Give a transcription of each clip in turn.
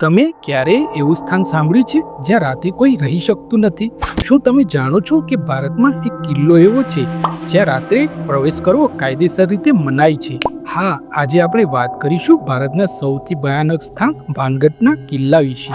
તમે ક્યારેય એવું સ્થાન સાંભળ્યું છે જ્યાં રાતે કોઈ રહી શકતું નથી? શું તમે જાણો છો કે ભારતમાં એક કિલ્લો એવો છે જ્યાં રાત્રે પ્રવેશ કરવો કાયદેસર રીતે મનાય છે? હા, આજે આપણે વાત કરીશું ભારતના સૌથી ભયાનક સ્થાન ભાનગઢના કિલ્લા વિશે.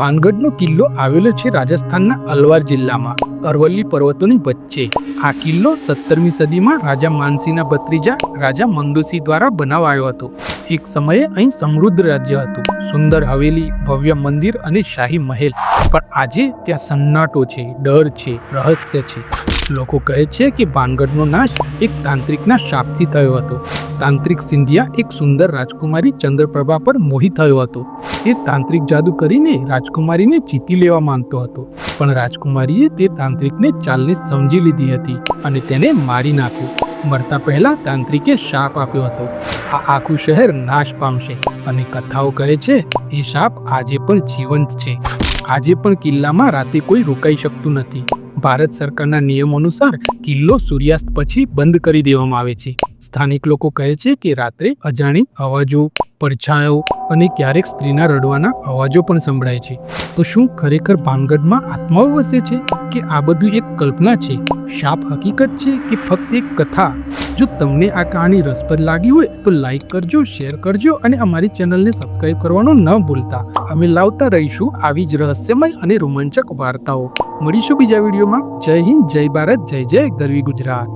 ભાનગઢનો કિલ્લો આવેલો છે રાજસ્થાનના અલવાર જિલ્લામાં, અરવલ્લી પર્વતોની વચ્ચે. આ કિલ્લો 17મી સદીમાં રાજા માનસિંહના ભત્રીજા રાજા મંદોસી દ્વારા બનાવાયો હતો. એક સમયે અહીં સમૃદ્ધ રાજ્ય હતું, સુંદર હવેલી, ભવ્ય મંદિર અને શાહી મહેલ. પણ આજે ત્યાં સન્નાટો છે, ડર છે, રહસ્ય છે. લોકો કહે છે કે ભાનગઢનો નાશ એક તાંત્રિકના શાપથી થયો હતો. તાંત્રિક સિંધિયા એક સુંદર રાજકુમારી ચંદ્રપ્રભા પર મોહિત થયો હતો. તે તાંત્રિક જાદુ કરીને રાજકુમારીને જીતી લેવા માંગતો હતો, પણ રાજકુમારીએ તે તાંત્રિકને ચાલને સમજી લીધી હતી અને તેને મારી નાખ્યો. મરતા પહેલા તાંત્રિકે શાપ આપ્યો હતો, આ આખું શહેર નાશ પામશે. અને કથાઓ કહે છે એ શાપ આજે પણ જીવંત છે. આજે પણ કિલ્લામાં રાતે કોઈ રોકાઈ શકતું નથી. ભારત સરકારના નિયમો અનુસાર કિલ્લો સૂર્યાસ્ત પછી બંધ કરી દેવામાં આવે છે. સ્થાનિક લોકો કહે છે કે રાત્રે અજાણી અવાજો, પડછાયો અને ક્યારેક સ્ત્રીના રડવાના અવાજો પણ સંભળાય છે. તો શું ખરેખર ભાનગઢમાં આત્માઓ વસે છે કે આ બધું એક કલ્પના છે? શાપ હકીકત છે કે ફક્ત એક કથા? જો તમને આ કહાની રસપ્રદ લાગી હોય તો લાઈક કરજો, શેર કરજો અને અમારી ચેનલને સબસ્ક્રાઇબ કરવાનું ન ભૂલતા. અમે લાવતા રહીશું આવી જ રહસ્યમય અને રોમાંચક વાર્તાઓ. મળીશું બીજા વિડીયોમાં. જય હિન્દ, જય ભારત, જય જય ગરવી ગુજરાત.